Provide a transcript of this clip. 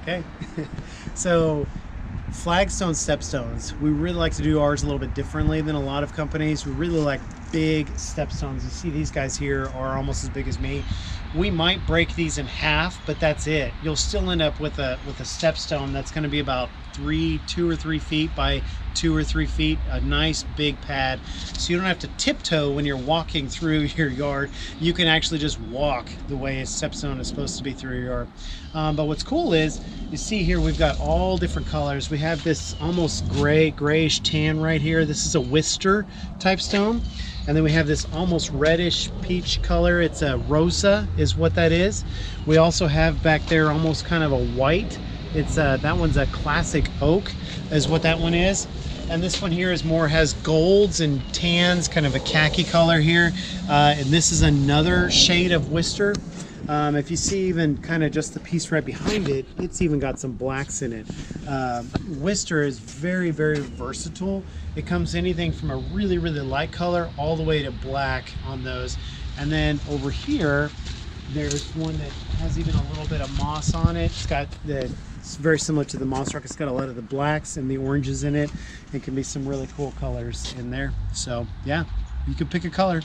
Okay. So Flagstone Stepstones, we really like to do ours a little bit differently than a lot of companies. We really like big stepstones. You see these guys here are almost as big as me. We might break these in half, but that's it. You'll still end up with a stepstone that's going to be about 2 or 3 feet by 2 or 3 feet, a nice big pad, so you don't have to tiptoe when you're walking through your yard. You can actually just walk the way a stepstone is supposed to be through your yard. But what's cool is, you see here we've got all different colors. We have this almost grayish tan right here. This is a Worcester type stone. And then we have this almost reddish peach color. It's a Rosa is what that is. We also have back there almost kind of a white. It's that one's a classic oak is what that one is. And this one here is more, has golds and tans, kind of a khaki color here. And this is another shade of Worcester. If you see even kind of just the piece right behind it, it's even got some blacks in it. Worcester is very, very versatile. It comes anything from a really, really light color all the way to black on those. And then over here, there's one that has even a little bit of moss on it. It's very similar to the moss rock. It's got a lot of the blacks and the oranges in it. It can be some really cool colors in there. So yeah, you can pick a color.